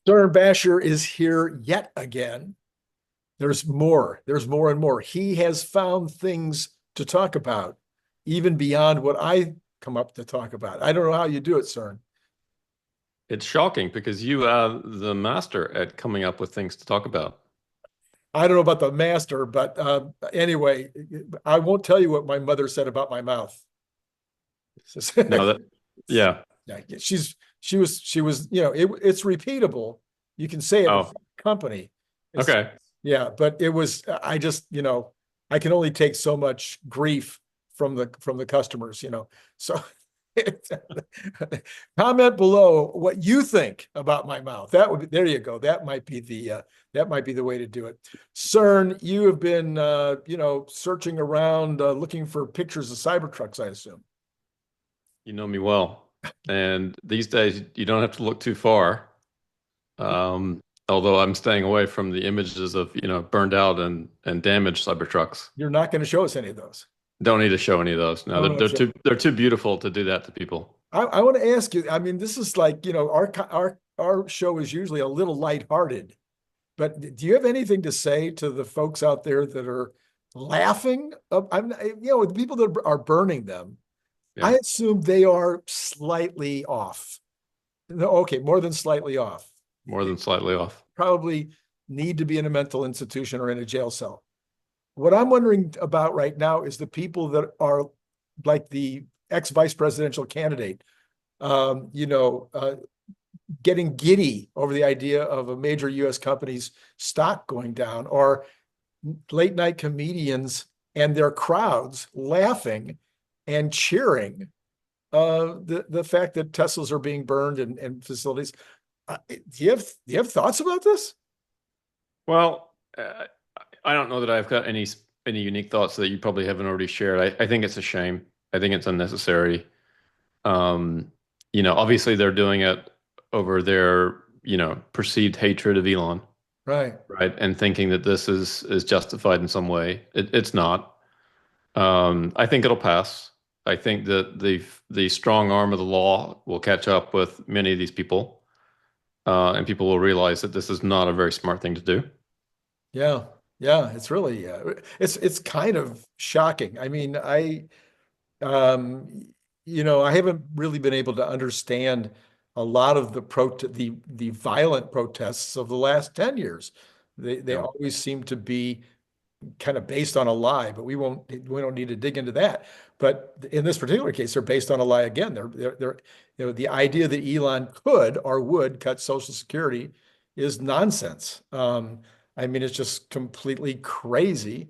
Cern Basher is here yet again. There's more. There's more and more. He has found things to talk about, even beyond what I come up to talk about. I don't know how you do it, Cern. It's shocking because you are the master at coming up with things to talk about. I don't know about the master, but anyway, I won't tell you what my mother said about my mouth. No, that, yeah. Yeah, she was, it's repeatable. You can say it in Oh, company. It's okay. Yeah, but it was I just, I can only take so much grief from the customers. So comment below what you think about my mouth. There you go. That might be the way to do it. Cern, you have been searching around looking for pictures of Cybertrucks, I assume. You know me well. And these days, you don't have to look too far. Although I'm staying away from the images of, burned out and damaged Cybertrucks. You're not going to show us any of those. Don't need to show any of those. No, No, they're, no, they're too they're too beautiful to do that to people. I want to ask you. I mean, this is like, our show is usually a little lighthearted, but do you have anything to say to the folks out there that are laughing? The people that are burning them. I Yeah. assume they are slightly off. No, okay, more than slightly off. More than slightly off. Probably need to be in a mental institution or in a jail cell. What I'm wondering about right now is the people that are like the ex-vice presidential candidate, getting giddy over the idea of a major U.S. company's stock going down, or late night comedians and their crowds laughing and cheering the fact that Teslas are being burned and facilities. Do you have thoughts about this? Well, I don't know that I've got any unique thoughts that you probably haven't already shared. I think it's a shame. I think it's unnecessary. Obviously they're doing it over their, perceived hatred of Elon, Right. right? And thinking that this is justified in some way. It's not. I think it'll pass. I think that the strong arm of the law will catch up with many of these people, and people will realize that this is not a very smart thing to do. Yeah. Yeah. It's really, it's kind of shocking. I mean, um, I haven't really been able to understand a lot of the violent protests of the last 10 years. They Yeah. always seem to be kind of based on a lie, but we don't need to dig into that. But in this particular case, they're based on a lie again. They're the idea that Elon could or would cut Social Security is nonsense. I mean, it's just completely crazy.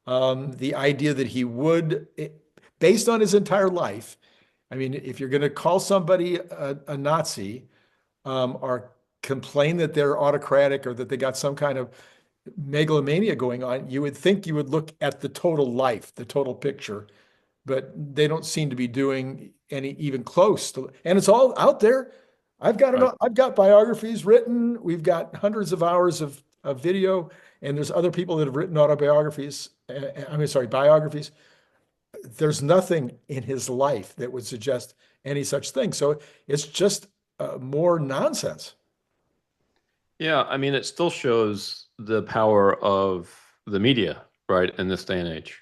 The idea that he would, based on his entire life, I mean, if you're going to call somebody a Nazi, or complain that they're autocratic or that they got some kind of megalomania going on, you would think you would look at the total life, the total picture, but they don't seem to be doing any even close to, and it's all out there. Right. I've got biographies written. We've got hundreds of hours of video, and there's other people that have written autobiographies. I mean, sorry, biographies. There's nothing in his life that would suggest any such thing. So it's just more nonsense. Yeah, I mean, it still shows the power of the media, right, in this day and age.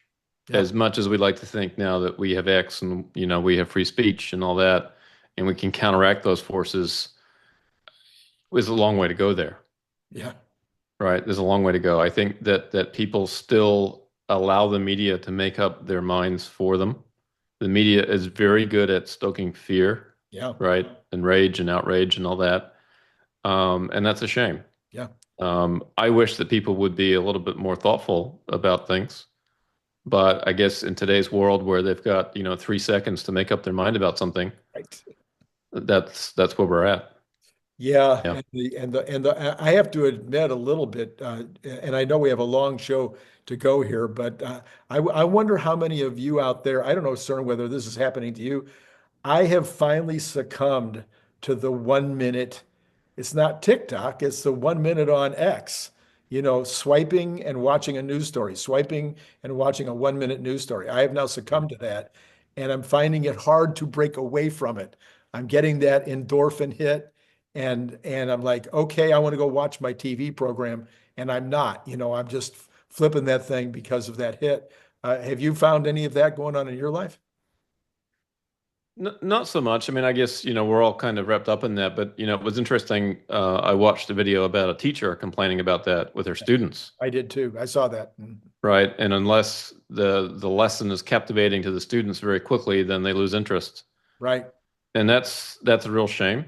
Yeah. As much as we like to think now that we have X and, we have free speech and all that, and we can counteract those forces, there's a long way to go there, Yeah. right? There's a long way to go. I think that people still allow the media to make up their minds for them. The media is very good at stoking fear, Yeah. right, and rage and outrage and all that. And that's a shame. Yeah. I wish that people would be a little bit more thoughtful about things. But I guess in today's world where they've got, 3 seconds to make up their mind about something, Right. that's where we're at. Yeah, Yeah. and I have to admit a little bit, and I know we have a long show to go here, but I wonder how many of you out there, I don't know, Cern, whether this is happening to you. I have finally succumbed to the 1 minute. It's not TikTok, it's the 1 minute on X. Swiping and watching a news story, swiping and watching a 1 minute news story. I have now succumbed to that, and I'm finding it hard to break away from it. I'm getting that endorphin hit, and I'm like, okay, I want to go watch my TV program, and I'm not. I'm just flipping that thing because of that hit. Have you found any of that going on in your life? Not so much. I mean, I guess, we're all kind of wrapped up in that, but, it was interesting. I watched a video about a teacher complaining about that with her students, I did too. I saw that. right? And unless the lesson is captivating to the students very quickly, then they lose interest. Right. And that's a real shame.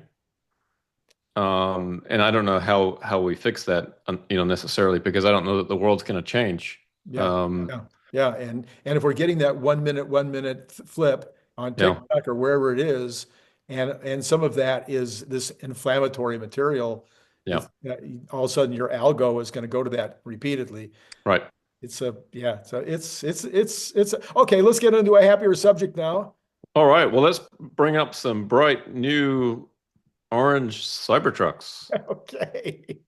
And I don't know how we fix that, necessarily, because I don't know that the world's going to change. Yeah. Yeah. Yeah. And if we're getting that 1 minute flip on Yeah. TikTok or wherever it is, and some of that is this inflammatory material, Yeah. all of a sudden your algo is going to go to that repeatedly. Right. Yeah. So it's okay. Let's get into a happier subject now. All right. Well, let's bring up some bright new orange Cybertrucks. Okay.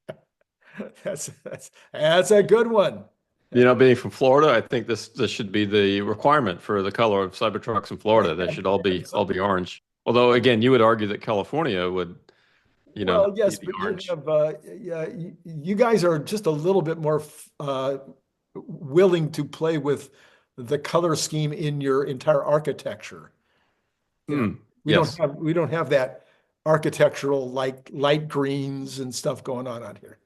That's a good one. Being from Florida, I think this should be the requirement for the color of Cybertrucks in Florida. They should all be orange. Although, again, you would argue that California would, Well, yes, be but orange. you guys are just a little bit more willing to play with the color scheme in your entire architecture. We Yes. don't have that architectural like light greens and stuff going on out here.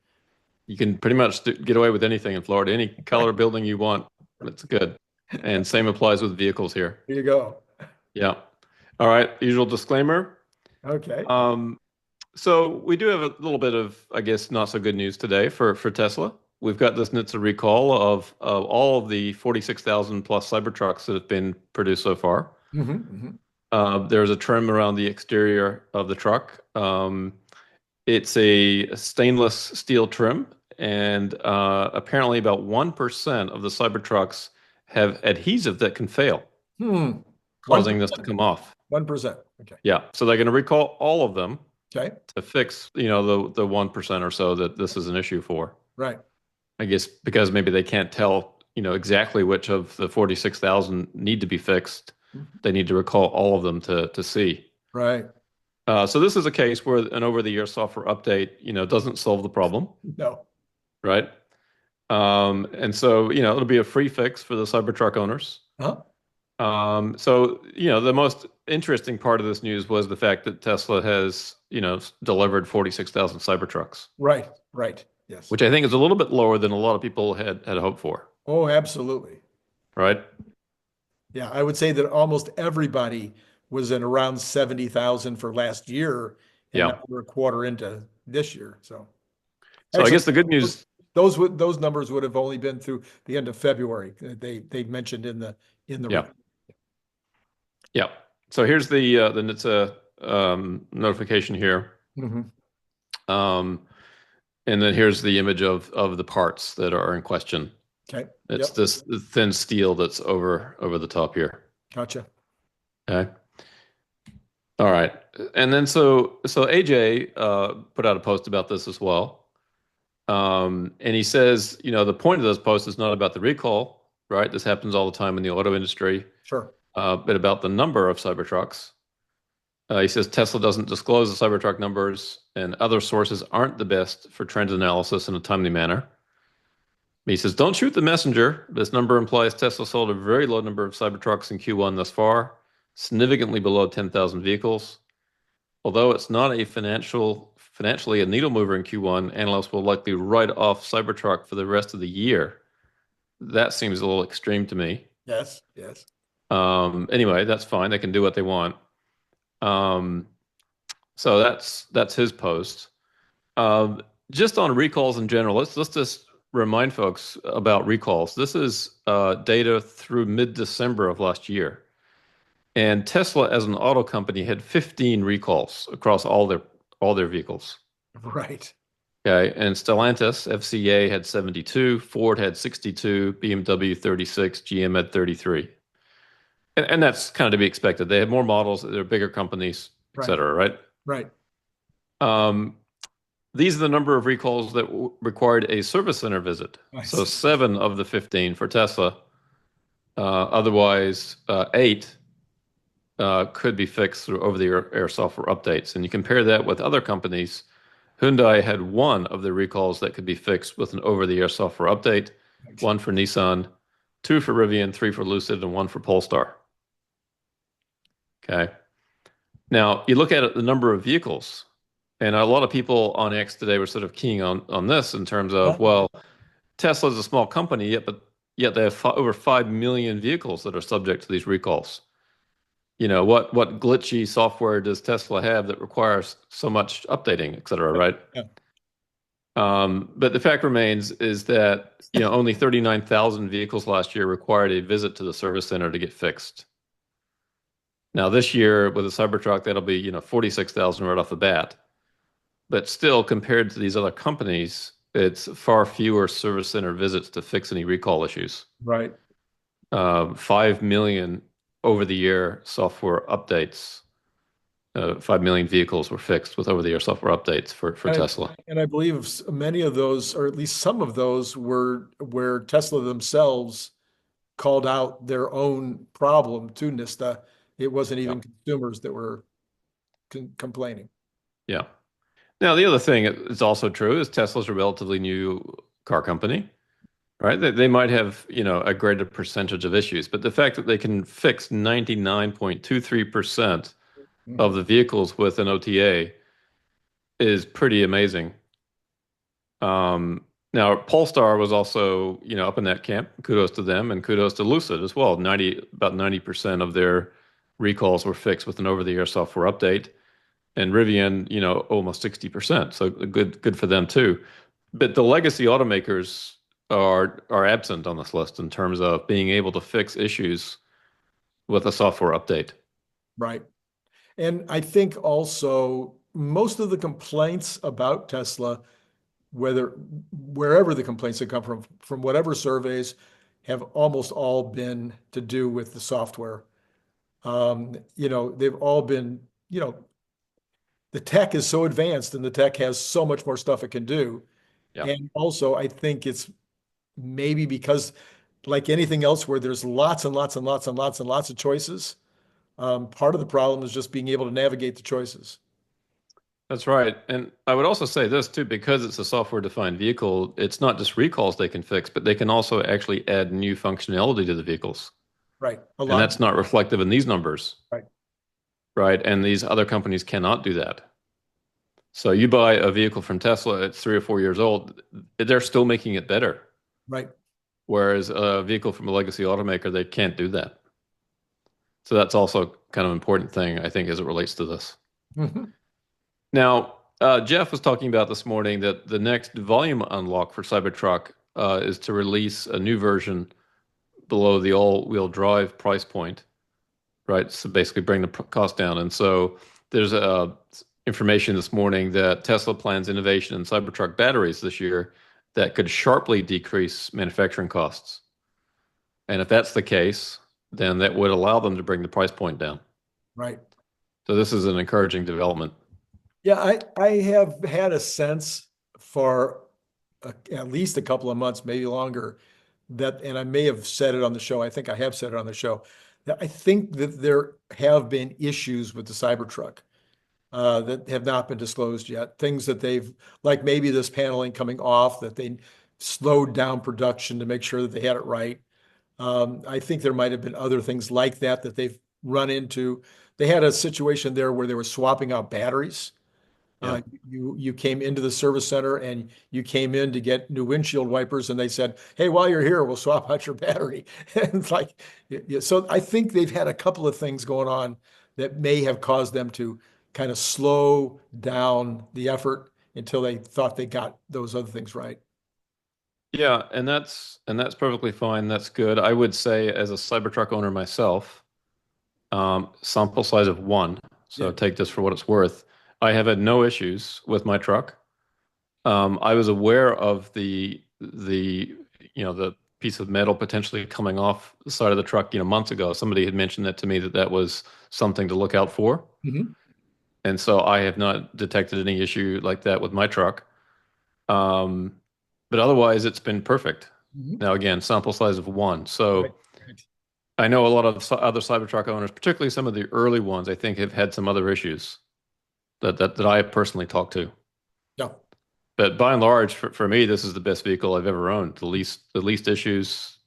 You can pretty much get away with anything in Florida. Any color building you want, it's good. And same applies with vehicles here. Here you go. Yeah. All right. Usual disclaimer. Okay. So we do have a little bit of, I guess, not so good news today for Tesla. We've got this NHTSA recall of all of the 46,000 plus Cybertrucks that have been produced so far. There's a trim around the exterior of the truck. It's a stainless steel trim, and apparently about 1% of the Cybertrucks have adhesive that can fail, causing this to come off. 1%. Okay. Yeah. So they're going to recall all of them Okay. to fix, the 1% or so that this is an issue for. Right. I guess because maybe they can't tell, exactly which of the 46,000 need to be fixed. They need to recall all of them to see. Right. So this is a case where an over-the-year software update, doesn't solve the problem, No. right? And so, it'll be a free fix for the Cybertruck owners. Huh? So, the most interesting part of this news was the fact that Tesla has, delivered 46,000 Cybertrucks. Right. Right. Yes. Which I think is a little bit lower than a lot of people had hoped for. Oh, absolutely. Right? Yeah, I would say that almost everybody was in around 70,000 for last year, and Yeah. now we're a quarter into this year. So I guess the good news, those numbers would have only been through the end of February. They mentioned in the yeah. Yeah. So here's the NHTSA notification here. And then here's the image of the parts that are in question. Okay. It's this thin steel that's over the top here. Gotcha. Okay. All right. And then so AJ put out a post about this as well. And he says, the point of this post is not about the recall, right? This happens all the time in the auto industry. Sure. But about the number of Cybertrucks. He says Tesla doesn't disclose the Cybertruck numbers, and other sources aren't the best for trend analysis in a timely manner. He says, don't shoot the messenger. This number implies Tesla sold a very low number of Cybertrucks in Q1 thus far, significantly below 10,000 vehicles. Although it's not a financially a needle mover in Q1, analysts will likely write off Cybertruck for the rest of the year. That seems a little extreme to me. Yes. Yes. Anyway, that's fine. They can do what they want. So that's his post. Just on recalls in general, let's just remind folks about recalls. This is data through mid-December of last year. And Tesla as an auto company had 15 recalls across all their vehicles. Right. Okay, and Stellantis, FCA had 72, Ford had 62, BMW 36, GM had 33. And that's kind of to be expected. They have more models, they're bigger companies, et cetera, right? Right. These are the number of recalls that required a service center visit. So 7 of the 15 for Tesla. Otherwise, 8 could be fixed through over-the-air software updates. And you compare that with other companies. Hyundai had one of the recalls that could be fixed with an over-the-air software update, one for Nissan, two for Rivian, three for Lucid, and one for Polestar. Okay. Now, you look at it, the number of vehicles, and a lot of people on X today were sort of keying on this in terms of, well, Tesla's a small company, yet they have over 5 million vehicles that are subject to these recalls. You know, what glitchy software does Tesla have that requires so much updating, et cetera, right? Yeah. But the fact remains is that, you know, only 39,000 vehicles last year required a visit to the service center to get fixed. Now this year with a Cybertruck, that'll be, you know, 46,000 right off the bat. But still, compared to these other companies, it's far fewer service center visits to fix any recall issues. Right. 5 million over-the-air software updates. 5 million vehicles were fixed with over-the-air software updates for Tesla. And I believe many of those, or at least some of those, were where Tesla themselves called out their own problem to NHTSA. It wasn't even consumers that were complaining. Yeah. Now, the other thing that's also true is Tesla's a relatively new car company, right? They might have, you know, a greater percentage of issues, but the fact that they can fix 99.23% of the vehicles with an OTA is pretty amazing. Now, Polestar was also, you know, up in that camp. Kudos to them, and kudos to Lucid as well. About 90% of their recalls were fixed with an over-the-air software update, and Rivian, you know, almost 60%. So good for them too. But the legacy automakers are absent on this list in terms of being able to fix issues with a software update. Right. And I think also most of the complaints about Tesla, wherever the complaints have come from whatever surveys, have almost all been to do with the software. You know, they've all been, you know, the tech is so advanced and the tech has so much more stuff it can do. Yeah. And also, I think it's maybe because, like anything else, where there's lots and lots and lots and lots and lots of choices, part of the problem is just being able to navigate the choices. That's right. And I would also say this too, because it's a software-defined vehicle, it's not just recalls they can fix, but they can also actually add new functionality to the vehicles. Right. And that's not reflective in these numbers. Right. Right. And these other companies cannot do that. So you buy a vehicle from Tesla, it's 3 or 4 years old, they're still making it better. Right. Whereas a vehicle from a legacy automaker, they can't do that. So that's also kind of an important thing, I think, as it relates to this. Mhm. Now, Jeff was talking about this morning that the next volume unlock for Cybertruck is to release a new version below the all-wheel drive price point, right? So basically bring the cost down. And so there's information this morning that Tesla plans innovation in Cybertruck batteries this year that could sharply decrease manufacturing costs. And if that's the case, then that would allow them to bring the price point down. Right. So this is an encouraging development. Yeah, I have had a sense for at least a couple of months, maybe longer, that, and I may have said it on the show, I think I have said it on the show, that I think that there have been issues with the Cybertruck that have not been disclosed yet. Things that they've, like maybe this paneling coming off, that they slowed down production to make sure that they had it right. I think there might have been other things like that that they've run into. They had a situation there where they were swapping out batteries. Yeah. You came into the service center and you came in to get new windshield wipers, and they said, "Hey, while you're here, we'll swap out your battery." And it's like, yeah, so I think they've had a couple of things going on that may have caused them to kind of slow down the effort until they thought they got those other things right. Yeah, and that's perfectly fine. That's good. I would say as a Cybertruck owner myself, sample size of one, so Yeah. take this for what it's worth. I have had no issues with my truck. I was aware of the piece of metal potentially coming off the side of the truck, months ago. Somebody had mentioned that to me that was something to look out for. Mhm. And so I have not detected any issue like that with my truck. But otherwise, it's been perfect. Mhm. Now, again, sample size of one. So Right. Right. I know a lot of other Cybertruck owners, particularly some of the early ones, I think have had some other issues that I personally talked to. Yeah. But by and large, for me, this is the best vehicle I've ever owned. The least issues,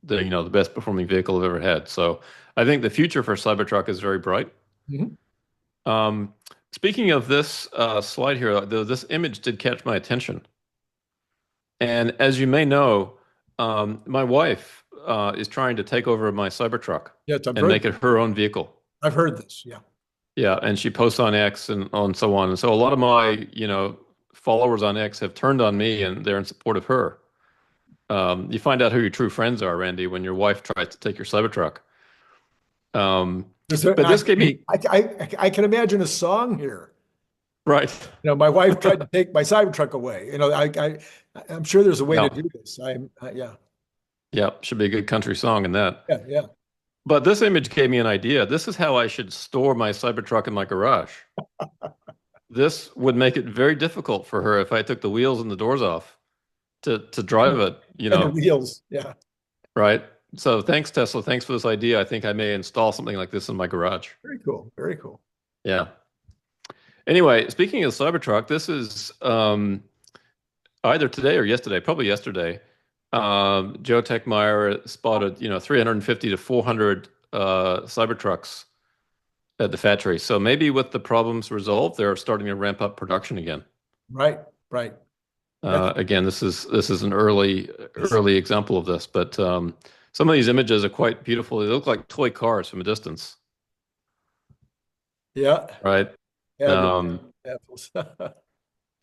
the best performing vehicle I've ever had. So I think the future for Cybertruck is very bright. Mhm. Um, Speaking of this slide here, this image did catch my attention. And as you may know, my wife is trying to take over my Cybertruck Yeah, I've and make heard, it her own vehicle. I've heard this. Yeah. Yeah, and she posts on X and on so on. And so a lot of my, followers on X have turned on me and they're in support of her. You find out who your true friends are, Randy, when your wife tries to take your Cybertruck. But this gave me I can imagine a song here. right. My wife tried to take my Cybertruck away. I'm sure there's a way to Yeah, do this. Yeah, yeah, should be a good country song in that. yeah, yeah. But this image gave me an idea. This is how I should store my Cybertruck in my garage. This would make it very difficult for her if I took the wheels and the doors off to drive it, And the wheels. Yeah. right? So thanks, Tesla. Thanks for this idea. I think I may install something like this in my garage. Very cool. Very cool. Yeah. Anyway, speaking of Cybertruck, this is either today or yesterday, probably yesterday. Joe Techmeyer spotted, 350 to 400 Cybertrucks at the factory. So maybe with the problems resolved, they're starting to ramp up production again. Right. Right. Again, this is an early example of this, but some of these images are quite beautiful. They look like toy cars from a distance, Yeah. right? Yeah.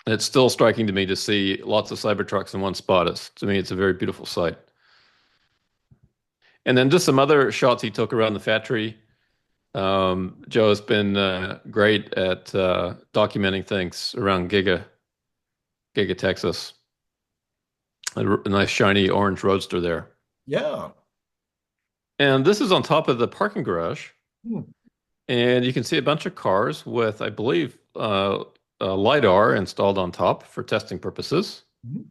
It's still striking to me to see lots of Cybertrucks in one spot. To me, it's a very beautiful sight. And then just some other shots he took around the factory. Joe has been great at documenting things around Giga Texas. A nice shiny orange roadster there. Yeah. And this is on top of the parking garage. Hmm. And you can see a bunch of cars with, I believe, LiDAR installed on top for testing purposes. Mhm.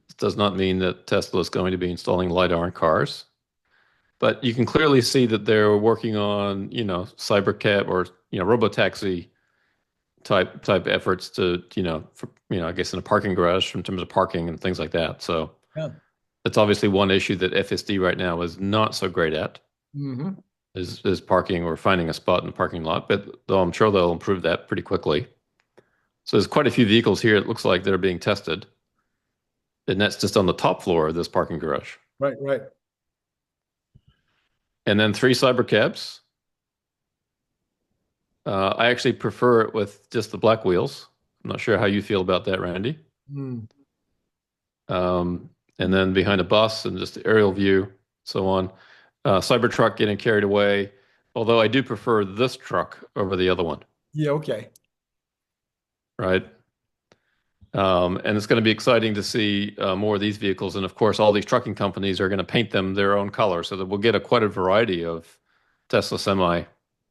This does not mean that Tesla is going to be installing LiDAR in cars. But you can clearly see that they're working on, cybercab or, robotaxi type efforts to, I guess in a parking garage in terms of parking and things like that. So Yeah. that's obviously one issue that FSD right now is not so great at. Mm-hmm. Is parking or finding a spot in the parking lot, but though I'm sure they'll improve that pretty quickly. So there's quite a few vehicles here, it looks like, that are being tested. And that's just on the top floor of this parking garage. Right. Right. And then 3 cybercabs. I actually prefer it with just the black wheels. I'm not sure how you feel about that, Randy. Mm. And then behind a bus and just the aerial view, so on. Cybertruck getting carried away, although I do prefer this truck over the other one, Yeah. Okay. right? And it's going to be exciting to see more of these vehicles. And of course, all these trucking companies are going to paint them their own color so that we'll get quite a variety of Tesla Semi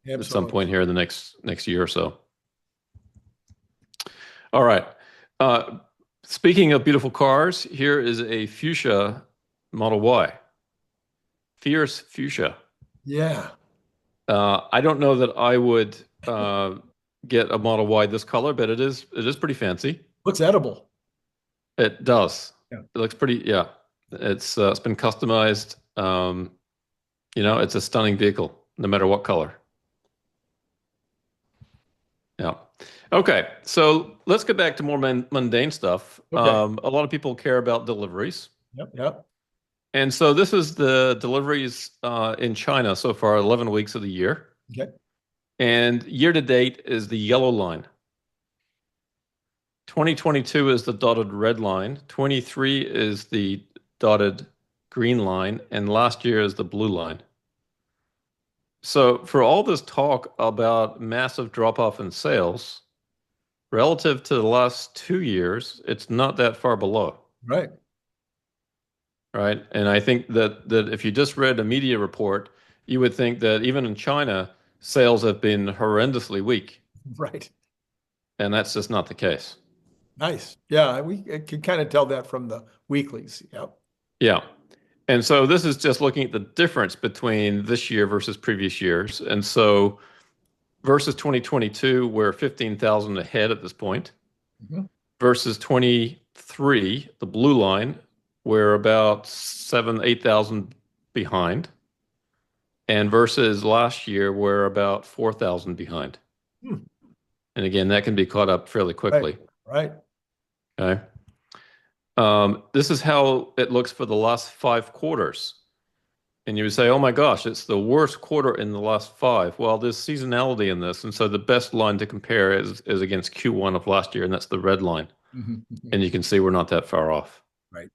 at some point here in the next year or so. All right. Speaking of beautiful cars, here is a fuchsia Model Y. Fierce fuchsia. Yeah. I don't know that I would get a Model Y this color, but it is pretty fancy. Looks edible. It does. Yeah. It looks pretty. Yeah, it's been customized. It's a stunning vehicle, no matter what color. Yeah. Okay, so let's get back to more mundane stuff. Okay. A lot of people care about deliveries. Yep. Yep. And so this is the deliveries in China so far, 11 weeks of the year. Okay. And year to date is the yellow line. 2022 is the dotted red line. 23 is the dotted green line. And last year is the blue line. So for all this talk about massive drop-off in sales, relative to the last 2 years, it's not that far below. Right. Right. And I think that if you just read a media report, you would think that even in China, sales have been horrendously weak. Right. And that's just not the case. Nice. Yeah. We can kind of tell that from the weeklies. Yep. Yeah. And so this is just looking at the difference between this year versus previous years. And so versus 2022, we're 15,000 ahead at this point. Mhm. Versus 23, the blue line, we're about 8,000 behind. And versus last year, we're about 4,000 behind. Hmm. And again, that can be caught up fairly quickly. Right. Okay. This is how it looks for the last 5 quarters. And you would say, oh my gosh, it's the worst quarter in the last 5. Well, there's seasonality in this. And so the best line to compare is against Q1 of last year, and that's the red line. Mhm. Mhm. And you can see we're not that far off. Right.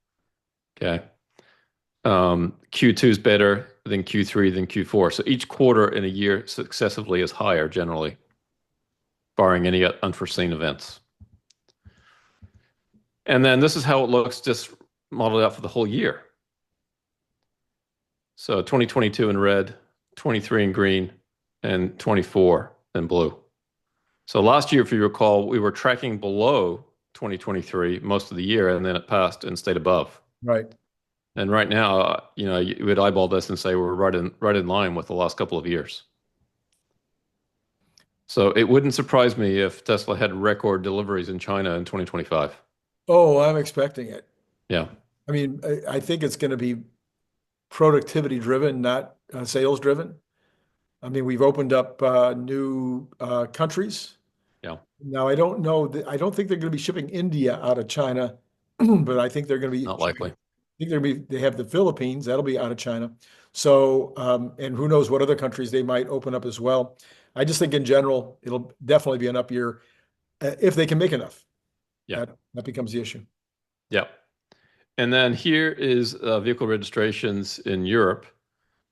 Okay. Q2 is better than Q3 than Q4. So each quarter in a year successively is higher generally, barring any unforeseen events. And then this is how it looks just modeled out for the whole year. So 2022 in red, 23 in green, and 24 in blue. So last year, if you recall, we were tracking below 2023 most of the year, and then it passed and stayed above. Right. And right now, you would eyeball this and say we're right in line with the last couple of years. So it wouldn't surprise me if Tesla had record deliveries in China in 2025. Oh, I'm expecting it. Yeah. I mean, I think it's going to be productivity driven, not sales driven. I mean, we've opened up new countries. Yeah. Now, I don't know I don't think they're going to be shipping India out of China, but I think they're going to be Not likely. I think they have the Philippines, that'll be out of China. So, and who knows what other countries they might open up as well. I just think in general, it'll definitely be an up year if they can make enough. Yeah. That becomes the issue. Yeah. And then here is vehicle registrations in Europe.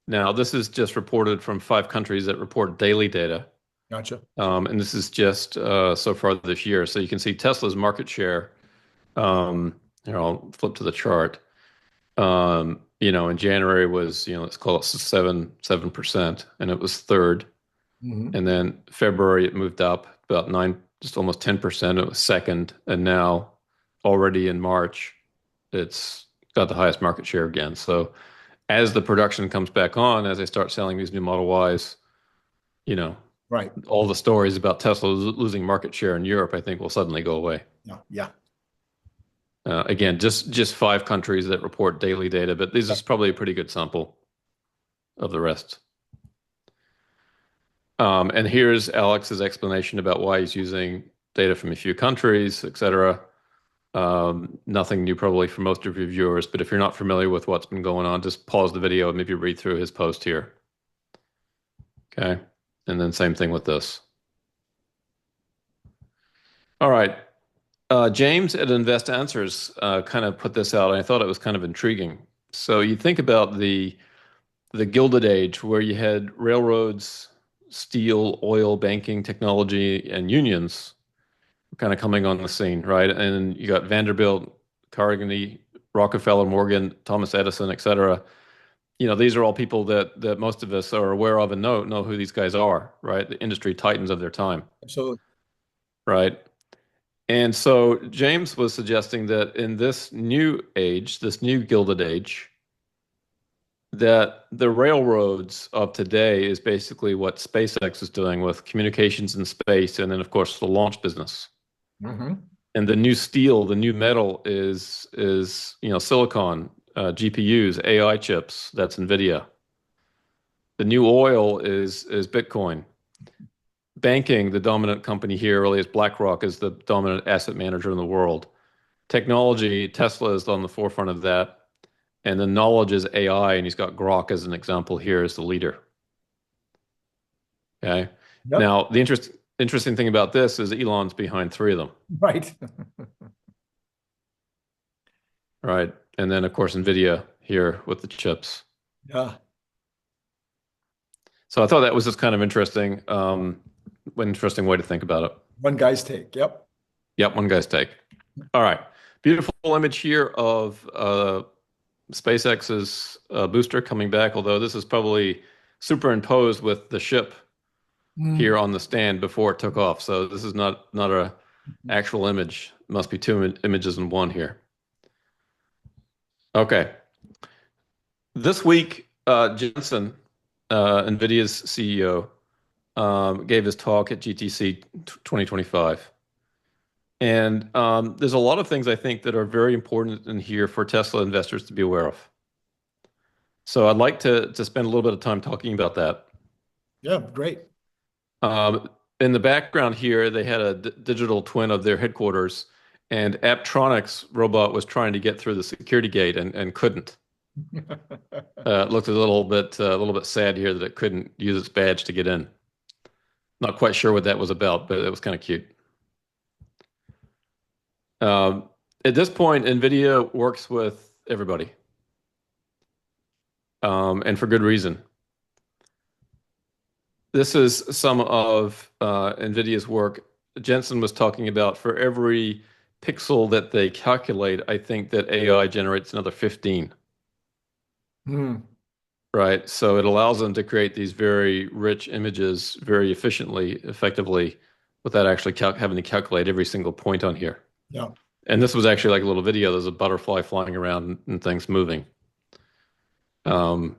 Now, this is just reported from 5 countries that report daily data. Gotcha. And this is just so far this year. So you can see Tesla's market share. Here, I'll flip to the chart. In January was, let's call it 7%, and it was third. Mhm. And then February it moved up about 9, just almost 10%. It was second, and now already in March, it's got the highest market share again. So as the production comes back on, as they start selling these new Model Ys, Right. all the stories about Tesla losing market share in Europe, I think, will suddenly go away. Yeah. Yeah. Again, just 5 countries that report daily data, but this is probably a pretty good sample of the rest. And here's Alex's explanation about why he's using data from a few countries, etc. Nothing new probably for most of your viewers, but if you're not familiar with what's been going on, just pause the video and maybe read through his post here. Okay. And then same thing with this. All right. James at Invest Answers kind of put this out, and I thought it was kind of intriguing. So you think about the Gilded Age, where you had railroads, steel, oil, banking, technology, and unions kind of coming on the scene, right? And you got Vanderbilt, Carnegie, Rockefeller, Morgan, Thomas Edison, et cetera. These are all people that most of us are aware of and know who these guys are, right? The industry titans of their time, Absolutely. right? And so James was suggesting that in this new age, this new Gilded Age, that the railroads of today is basically what SpaceX is doing with communications in space, and then of course the launch business. Mm-hmm. And the new steel, the new metal is silicon, GPUs, AI chips. That's Nvidia. The new oil is Bitcoin. Banking, the dominant company here really is BlackRock, is the dominant asset manager in the world. Technology, Tesla is on the forefront of that. And then knowledge is AI, and he's got Grok as an example here as the leader. Okay. Yep. Now, the interesting thing about this is Elon's behind 3 of them. Right. Right. And then, of course, Nvidia here with the chips. Yeah. So I thought that was just kind of interesting, an interesting way to think about it. One guy's take. Yep. Yep, one guy's take. All right. Beautiful image here of SpaceX's booster coming back, although this is probably superimposed with the ship here on the stand before it took off. So this is not a actual image. It must be 2 images in one here. Okay. This week, Jensen, NVIDIA's CEO, gave his talk at GTC 2025. And there's a lot of things I think that are very important in here for Tesla investors to be aware of. So I'd like to spend a little bit of time talking about that. Yeah, great. In the background here, they had a digital twin of their headquarters, and Apptronic's robot was trying to get through the security gate and couldn't. It looked a little bit sad here that it couldn't use its badge to get in. Not quite sure what that was about, but it was kind of cute. At this point, NVIDIA works with everybody, and for good reason. This is some of NVIDIA's work. Jensen was talking about for every pixel that they calculate, I think that AI generates another 15. Hmm. Right. So it allows them to create these very rich images very efficiently, effectively, without actually having to calculate every single point on here. Yeah. And this was actually like a little video. There's a butterfly flying around and things moving. So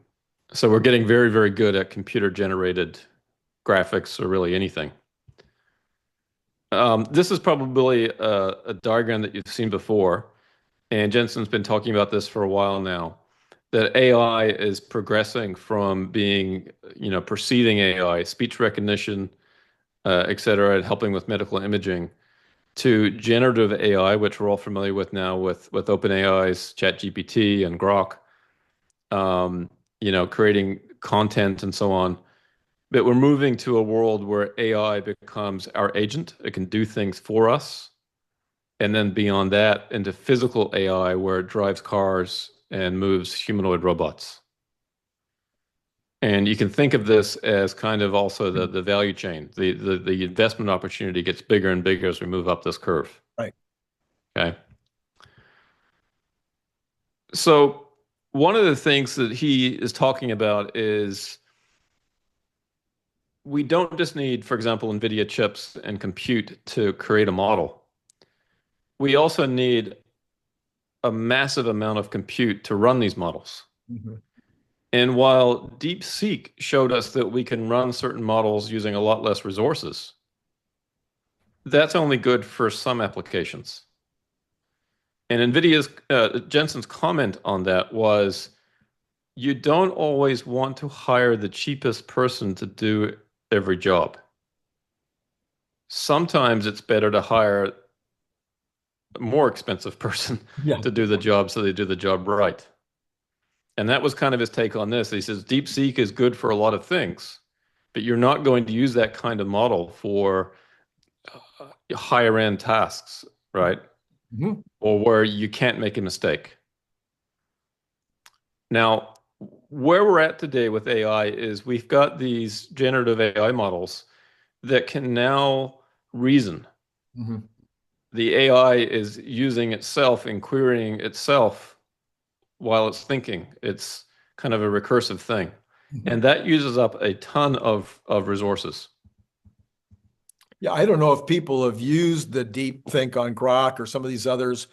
we're getting very, very good at computer generated graphics or really anything. This is probably a diagram that you've seen before, and Jensen's been talking about this for a while now, that AI is progressing from being, perceiving AI, speech recognition, et cetera, and helping with medical imaging, to generative AI, which we're all familiar with now with OpenAI's ChatGPT and Grok, creating content and so on. But we're moving to a world where AI becomes our agent. It can do things for us. And then beyond that, into physical AI, where it drives cars and moves humanoid robots. And you can think of this as kind of also the value chain. The investment opportunity gets bigger and bigger as we move up this curve. Right. Okay. So one of the things that he is talking about is we don't just need, for example, NVIDIA chips and compute to create a model. We also need a massive amount of compute to run these models. Mhm. And while DeepSeek showed us that we can run certain models using a lot less resources, that's only good for some applications. And NVIDIA's Jensen's comment on that was, you don't always want to hire the cheapest person to do every job. Sometimes it's better to hire a more expensive person Yeah. to do the job so they do the job right. And that was kind of his take on this. He says DeepSeek is good for a lot of things, but you're not going to use that kind of model for higher end tasks, right? Mhm. Or where you can't make a mistake. Now, where we're at today with AI is we've got these generative AI models that can now reason. Mhm. The AI is using itself and querying itself while it's thinking. It's kind of a recursive thing. Mhm. And that uses up a ton of resources. Yeah, I don't know if people have used the deep think on Grok or some of these others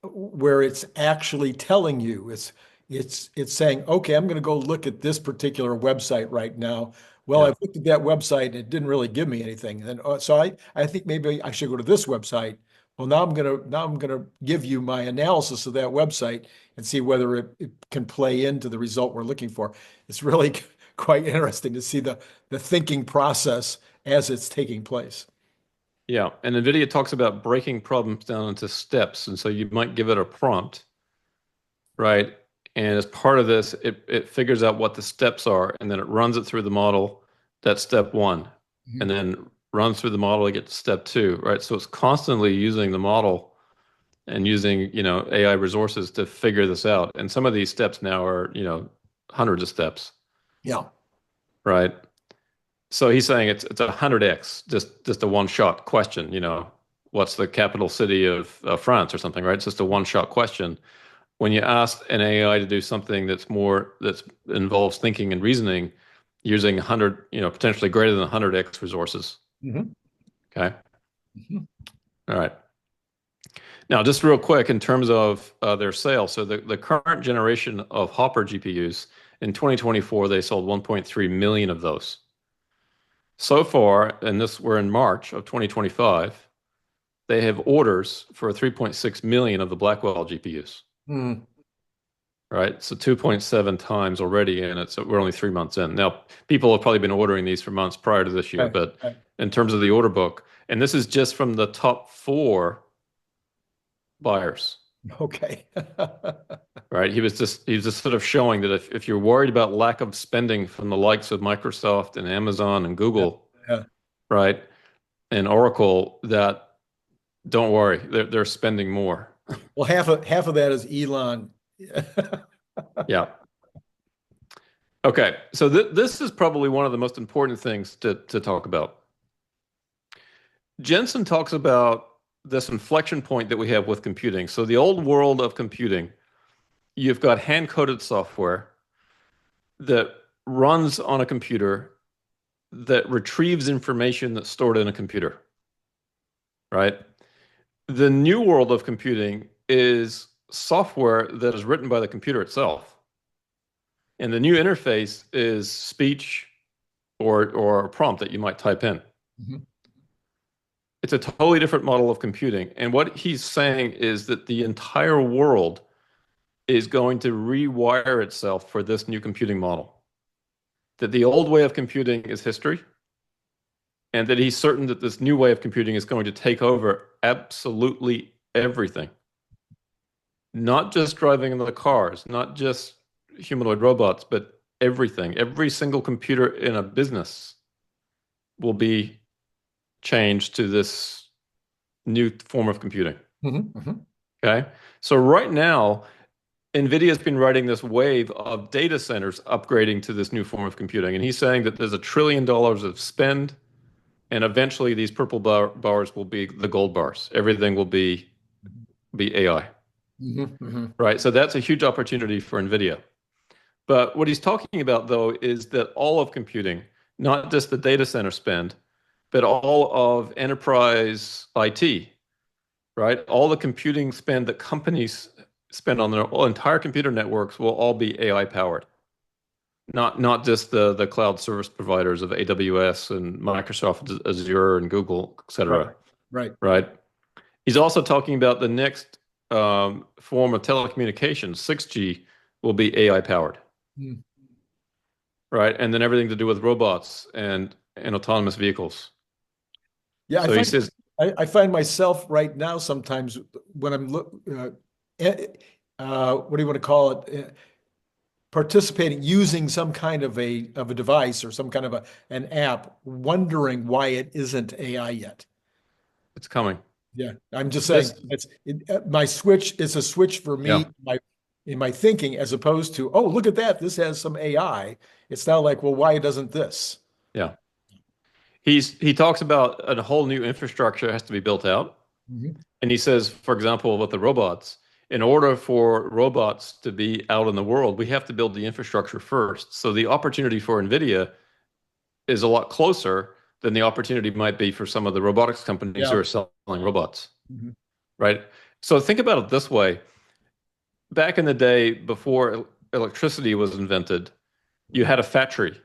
where it's actually telling you it's saying, okay, I'm going to go look at this particular website right now. Well, Yeah. I've looked at that website and it didn't really give me anything. And so I think maybe I should go to this website. Well, now I'm gonna give you my analysis of that website and see whether it can play into the result we're looking for. It's really quite interesting to see the thinking process as it's taking place. Yeah. And NVIDIA talks about breaking problems down into steps. And so you might give it a prompt, right? And as part of this, it figures out what the steps are, and then it runs it through the model. That's step one. And Mhm. then runs through the model to get to step two, right? So it's constantly using the model and using, AI resources to figure this out. And some of these steps now are, hundreds of steps, Yeah. right? So he's saying it's 100x, just a one-shot question, what's the capital city of France or something, right? It's just a one-shot question. When you ask an AI to do something that involves thinking and reasoning, using 100, potentially greater than 100x resources. Mhm. Okay. Mhm. All right. Now, just real quick, in terms of their sales, so the current generation of Hopper GPUs in 2024, they sold 1.3 million of those. So far, and this we're in March of 2025, they have orders for 3.6 million of the Blackwell GPUs. Hmm. Right, so 2.7 times already, and we're only 3 months in. Now, people have probably been ordering these for months prior to this year, Right, but right. in terms of the order book, and this is just from the top 4 buyers. Okay. Right? He was just sort of showing that if you're worried about lack of spending from the likes of Microsoft and Amazon and Yeah, Google, yeah. right, and Oracle, that don't worry, they're spending more. Well, half of that is Elon. Yeah. Okay. So this is probably one of the most important things to talk about. Jensen talks about this inflection point that we have with computing. So the old world of computing, you've got hand-coded software that runs on a computer that retrieves information that's stored in a computer, right? The new world of computing is software that is written by the computer itself. And the new interface is speech or a prompt that you might type in. Mhm. It's a totally different model of computing. And what he's saying is that the entire world is going to rewire itself for this new computing model. That the old way of computing is history, and that he's certain that this new way of computing is going to take over absolutely everything. Not just driving in the cars, not just humanoid robots, but everything. Every single computer in a business will be changed to this new form of computing. Mhm, mhm. Okay. So right now, NVIDIA has been riding this wave of data centers upgrading to this new form of computing. And he's saying that there's $1 trillion of spend, and eventually these purple bars will be the gold bars. Everything will be AI. Mhm, mhm. Right. So that's a huge opportunity for NVIDIA. But what he's talking about, though, is that all of computing, not just the data center spend, but all of enterprise IT, right? All the computing spend that companies spend on their entire computer networks will all be AI powered. Not just the cloud service providers of AWS and Microsoft Azure and Google, et Right, cetera, right. right? He's also talking about the next form of telecommunications, 6G, will be AI powered, Mm. right? And then everything to do with robots and autonomous vehicles. Yeah, So he says, I find myself right now sometimes when I'm eh, what do you want to call it? Participating, using some kind of a device or some kind of an app, wondering why it isn't AI yet. it's coming. Yeah, I'm just saying This, my switch is a switch for me, yeah, in my thinking, as opposed to, oh, look at that, this has some AI. It's now like, well, why doesn't this? yeah. He talks about a whole new infrastructure has to be built out. Mhm. And he says, for example, with the robots, in order for robots to be out in the world, we have to build the infrastructure first. So the opportunity for NVIDIA is a lot closer than the opportunity might be for some of the robotics companies who Yeah. are selling robots, Mhm. right? So think about it this way. Back in the day, before electricity was invented, you had a factory.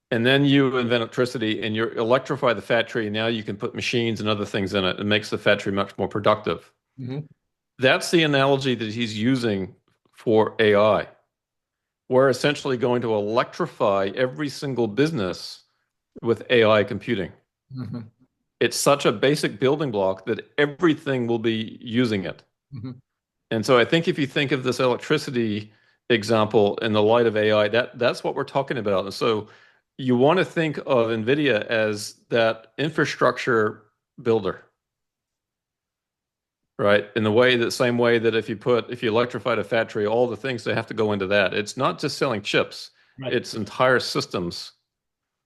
And then you invent electricity and you electrify the factory. And now you can put machines and other things in it. It makes the factory much more productive. Mhm. That's the analogy that he's using for AI. We're essentially going to electrify every single business with AI computing. Mhm. It's such a basic building block that everything will be using it. Mhm. And so I think if you think of this electricity example in the light of AI, that's what we're talking about. And so you want to think of NVIDIA as that infrastructure builder, right? In the way that same way that if you electrified a factory, all the things that have to go into that. It's not just selling chips, Right. it's entire systems,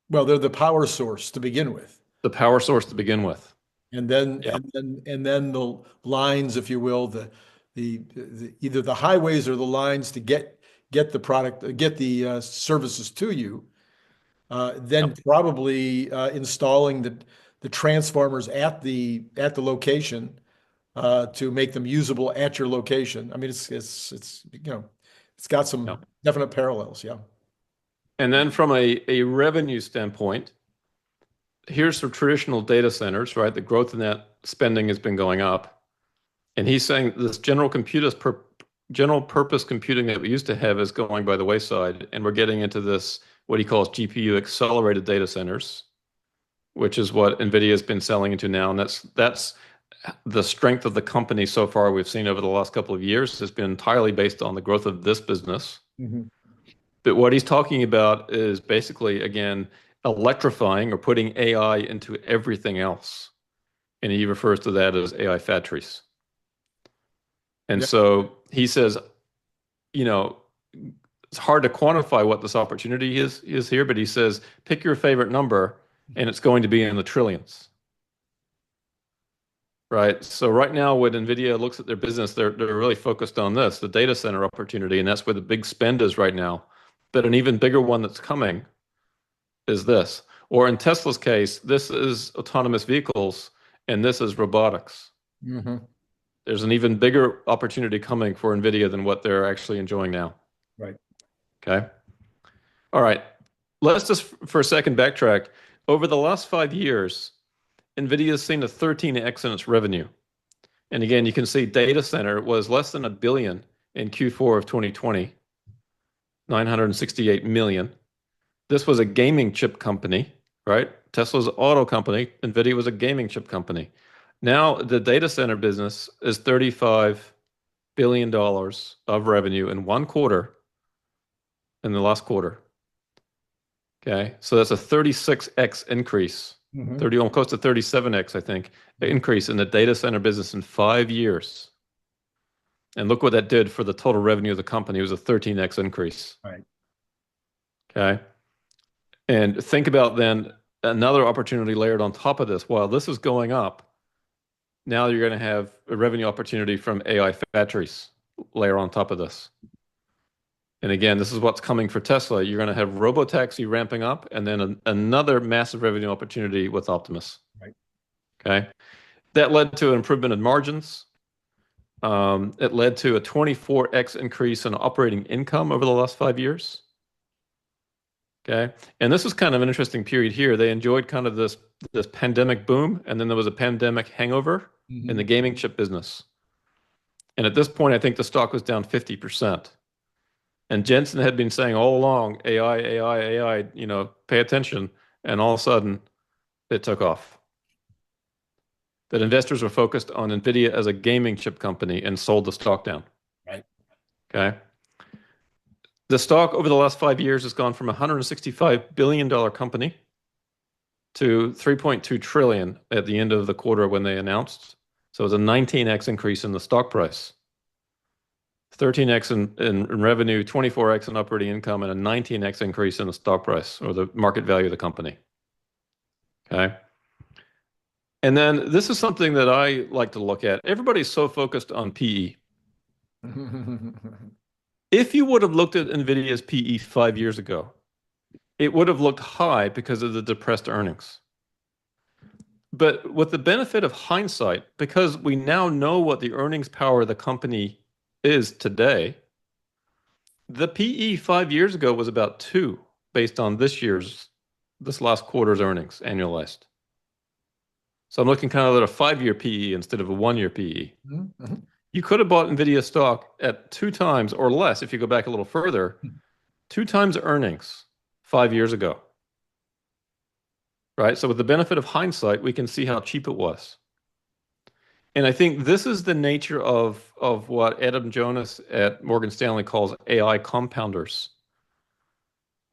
Well, they're the power source to begin with. the power source to begin with. And then Yeah. the lines, if you will, either the highways or the lines to get the product, get the services to you. Then Yep. probably installing the transformers at the location, to make them usable at your location. I mean, it's it's got Yeah. some definite parallels. Yeah. And then from a revenue standpoint, here's some traditional data centers, right? The growth in that spending has been going up. And he's saying this general purpose computing that we used to have is going by the wayside. And we're getting into this, what he calls GPU accelerated data centers, which is what NVIDIA has been selling into now. And that's the strength of the company so far we've seen over the last couple of years has been entirely based on the growth of this business. Mhm. But what he's talking about is basically, again, electrifying or putting AI into everything else. And he refers to that as AI factories. And Yeah. so he says, you know, it's hard to quantify what this opportunity is here, but he says, pick your favorite number, and it's going to be in the trillions. Right. So right now, when NVIDIA looks at their business, they're really focused on this, the data center opportunity, and that's where the big spend is right now. But an even bigger one that's coming is this. Or in Tesla's case, this is autonomous vehicles, and this is robotics. Hmm. There's an even bigger opportunity coming for NVIDIA than what they're actually enjoying now. Right. Okay. All right. Let's just for a second backtrack. Over the last 5 years, NVIDIA has seen a 13x in its revenue. And again, you can see data center was less than $1 billion in Q4 of 2020, 968 million. This was a gaming chip company, right? Tesla's an auto company. NVIDIA was a gaming chip company. Now the data center business is $35 billion of revenue in one quarter, in the last quarter. Okay, so that's a 36x increase, Hmm. 30, almost close to 37x, I think, increase in the data center business in 5 years. And look what that did for the total revenue of the company. It was a 13x increase. Right. Okay. And think about then another opportunity layered on top of this. While this is going up, now you're going to have a revenue opportunity from AI factories layer on top of this. And again, this is what's coming for Tesla. You're going to have robotaxi ramping up and then another massive revenue opportunity with Optimus. Right. Okay. That led to an improvement in margins. It led to a 24x increase in operating income over the last 5 years. Okay. And this is kind of an interesting period here. They enjoyed kind of this pandemic boom, and then there was a pandemic hangover in the gaming chip business. And at this point, I think the stock was down 50%. And Jensen had been saying all along, AI, AI, AI, pay attention. And all of a sudden, it took off. That investors were focused on NVIDIA as a gaming chip company and sold the stock down. Right. Okay. The stock over the last 5 years has gone from a $165 billion company to 3.2 trillion at the end of the quarter when they announced. So it was a 19x increase in the stock price. 13x in revenue, 24x in operating income, and a 19x increase in the stock price or the market value of the company. Okay. And then this is something that I like to look at. Everybody's so focused on PE. If you would have looked at NVIDIA's PE 5 years ago, it would have looked high because of the depressed earnings. But with the benefit of hindsight, because we now know what the earnings power of the company is today, the PE 5 years ago was about 2 based on this last quarter's earnings annualized. So I'm looking kind of at a 5-year PE instead of a 1-year PE. Mm-hmm. You could have bought NVIDIA stock at 2 times or less if you go back a little further, 2 times earnings 5 years ago. Right? So with the benefit of hindsight, we can see how cheap it was. And I think this is the nature of what Adam Jonas at Morgan Stanley calls AI compounders.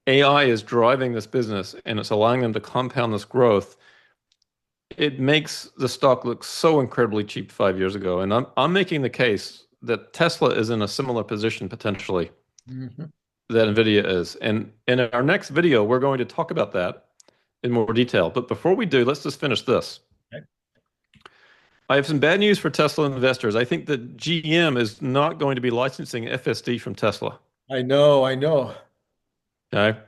AI is driving this business and it's allowing them to compound this growth. It makes the stock look so incredibly cheap 5 years ago. And I'm making the case that Tesla is in a similar position potentially that NVIDIA is. And in our next video, we're going to talk about that in more detail. But before we do, let's just finish this. Okay. I have some bad news for Tesla investors. I think that GM is not going to be licensing FSD from Tesla. I know. Okay.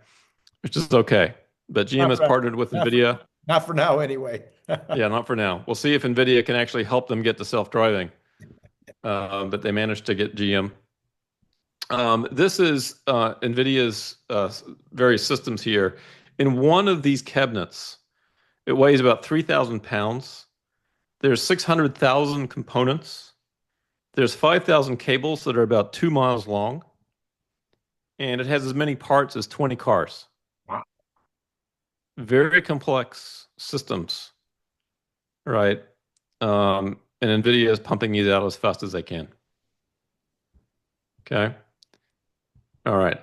Which is okay. But GM has partnered with NVIDIA. Not for now, anyway. Yeah, not for now. We'll see if NVIDIA can actually help them get to self-driving. But they managed to get GM. This is NVIDIA's various systems here. In one of these cabinets, it weighs about 3,000 pounds. There's 600,000 components. There's 5,000 cables that are about 2 miles long. And it has as many parts as 20 cars. Wow. Very complex systems, right? And NVIDIA is pumping these out as fast as they can. Okay. All right.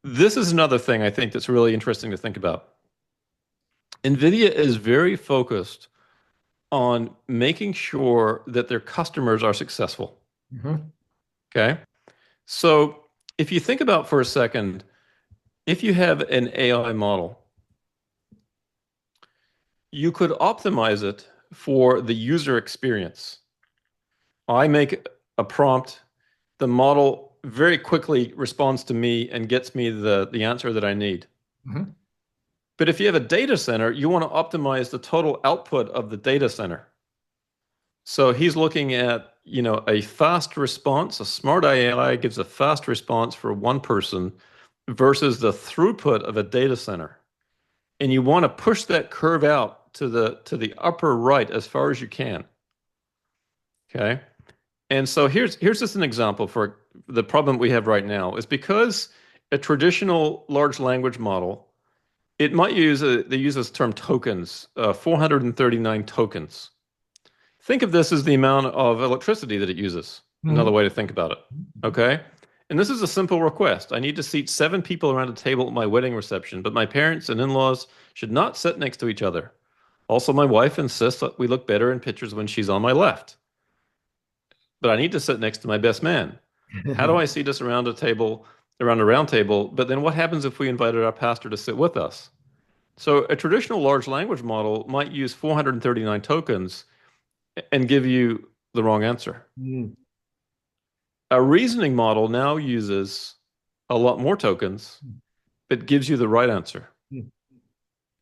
This is another thing I think that's really interesting to think about. NVIDIA is very focused on making sure that their customers are successful. Okay. So if you think about for a second, if you have an AI model, you could optimize it for the user experience. I make a prompt, the model very quickly responds to me and gets me the answer that I need. But if you have a data center, you want to optimize the total output of the data center. So he's looking at, a fast response. A smart AI gives a fast response for one person versus the throughput of a data center. And you want to push that curve out to the upper right as far as you can. Okay. And so here's just an example for the problem we have right now is because a traditional large language model, it might they use this term tokens, 439 tokens. Think of this as the amount of electricity that it uses. Another way to think about it. Okay. And this is a simple request. I need to seat 7 people around a table at my wedding reception, but my parents and in-laws should not sit next to each other. Also, my wife insists that we look better in pictures when she's on my left. But I need to sit next to my best man. How do I seat us around a round table? But then what happens if we invited our pastor to sit with us? So a traditional large language model might use 439 tokens and give you the wrong answer. A reasoning model now uses a lot more tokens, but gives you the right answer.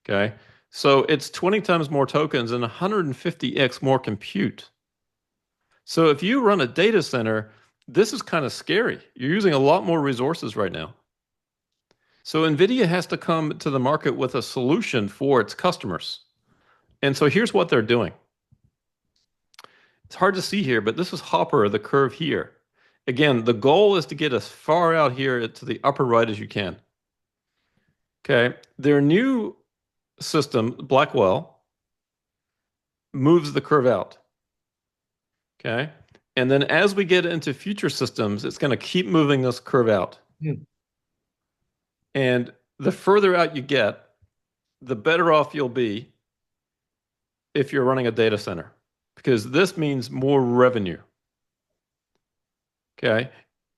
Okay. So it's 20 times more tokens and 150x more compute. So if you run a data center, this is kind of scary. You're using a lot more resources right now. So NVIDIA has to come to the market with a solution for its customers. And so here's what they're doing. It's hard to see here, but this is Hopper, the curve here. Again, the goal is to get as far out here to the upper right as you can. Okay. Their new system, Blackwell, moves the curve out. Okay. And then as we get into future systems, it's going to keep moving this curve out. And the further out you get, the better off you'll be if you're running a data center, because this means more revenue. Okay.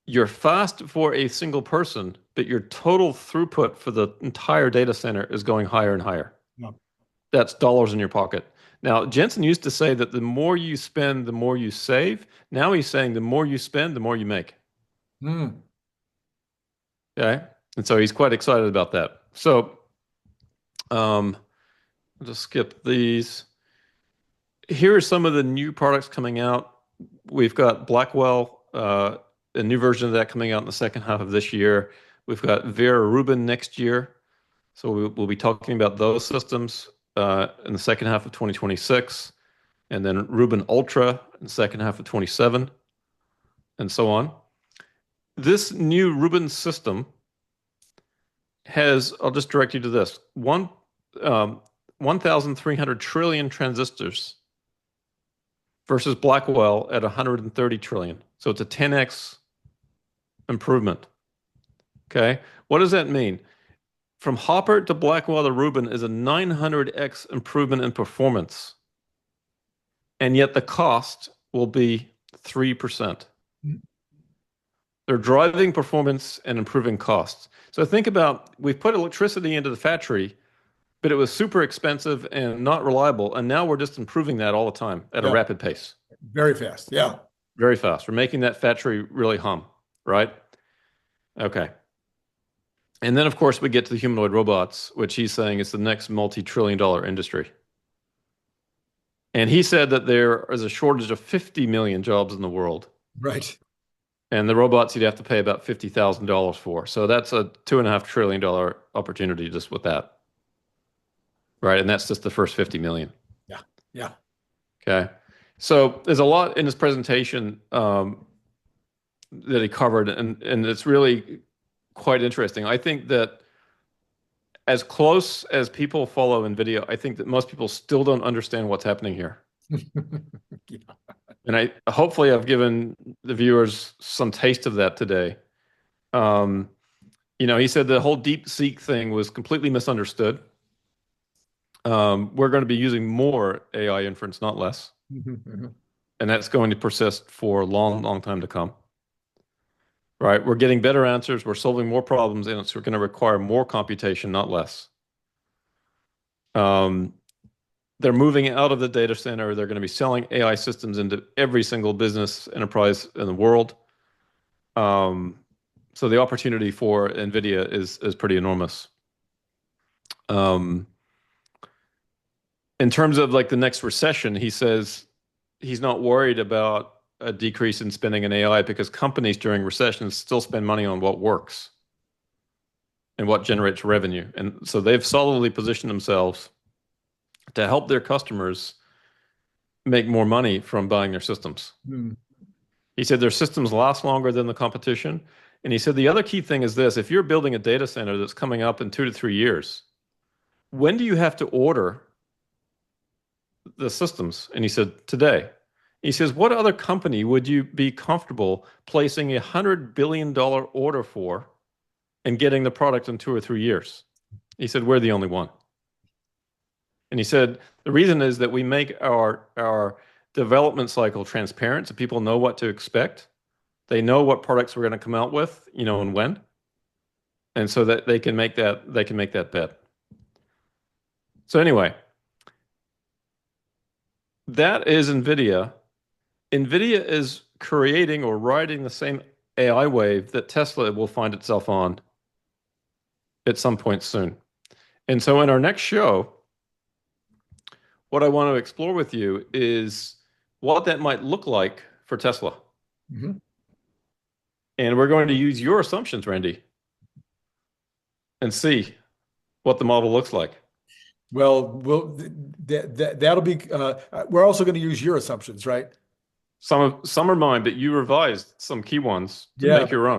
You're fast for a single person, but your total throughput for the entire data center is going higher and higher. That's dollars in your pocket. Now, Jensen used to say that the more you spend, the more you save. Now he's saying the more you spend, the more you make. Okay. And so he's quite excited about that. So I'll just skip these. Here are some of the new products coming out. We've got Blackwell, a new version of that coming out in the second half of this year. We've got Vera Rubin next year. So we'll be talking about those systems in the second half of 2026, and then Rubin Ultra in the second half of 27, and so on. This new Rubin system has, I'll just direct you to this, 1,300 trillion transistors versus Blackwell at 130 trillion. So it's a 10x improvement. Okay. What does that mean? From Hopper to Blackwell to Rubin is a 900x improvement in performance. And yet the cost will be 3%. They're driving performance and improving costs. So think about, we've put electricity into the factory, but it was super expensive and not reliable. And now we're just improving that all the time at a rapid pace. Very fast. Yeah. Very fast. We're making that factory really hum, right? Okay. And then, of course, we get to the humanoid robots, which he's saying is the next multi-trillion-dollar industry. And he said that there is a shortage of 50 million jobs in the world. Right. And the robots you'd have to pay about $50,000 for. So that's a $2.5 trillion opportunity just with that. Right. And that's just the first 50 million. Yeah. Yeah. Okay. So there's a lot in this presentation that he covered, and it's really quite interesting. I think that as close as people follow NVIDIA, I think that most people still don't understand what's happening here. Yeah. And hopefully I've given the viewers some taste of that today. He said the whole DeepSeek thing was completely misunderstood. We're going to be using more AI inference, not less. And that's going to persist for a long, long time to come. Right? We're getting better answers. We're solving more problems, and it's going to require more computation, not less. They're moving out of the data center. They're going to be selling AI systems into every single business enterprise in the world. So the opportunity for NVIDIA is pretty enormous. In terms of like the next recession, he says he's not worried about a decrease in spending in AI because companies during recessions still spend money on what works and what generates revenue. And so they've solidly positioned themselves to help their customers make more money from buying their systems. He said their systems last longer than the competition. And he said the other key thing is this: if you're building a data center that's coming up in 2 to 3 years, when do you have to order the systems? And he said, today. He says, what other company would you be comfortable placing $100 billion order for and getting the product in 2 or 3 years? He said, we're the only one. And he said, the reason is that we make our development cycle transparent so people know what to expect. They know what products we're going to come out with, and when. And so that they can make that bet. So anyway, that is NVIDIA. NVIDIA is creating or riding the same AI wave that Tesla will find itself on at some point soon. And so in our next show, what I want to explore with you is what that might look like for Tesla. And we're going to use your assumptions, Randy, and see what the model looks like. Well, that'll be. We're also going to use your assumptions, right? Some are mine, but you revised some key ones to Yeah. make your own.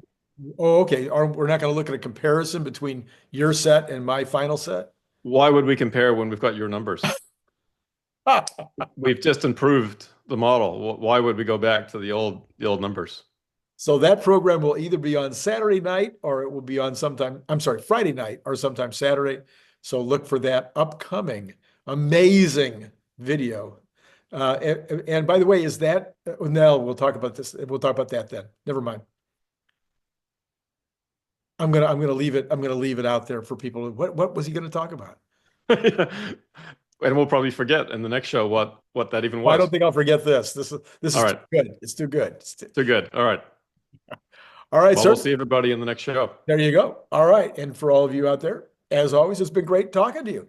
Oh, okay. We're not going to look at a comparison between your set and my final set. Why would we compare when we've got your numbers? We've just improved the model. Why would we go back to the old numbers? So that program will either be on Saturday night or it will be on Friday night or sometime Saturday. So look for that upcoming amazing video. And by the way, no, we'll talk about this. We'll talk about that then. Never mind. I'm gonna leave it out there for people. What was he gonna talk about? And we'll probably forget in the next show what that even was. Well, I don't think I'll forget this. This is all right. Too good. It's too good. It's too good. All right. All right, well, sir. We'll see everybody in the next show. There you go. All right. And for all of you out there, as always, it's been great talking to you.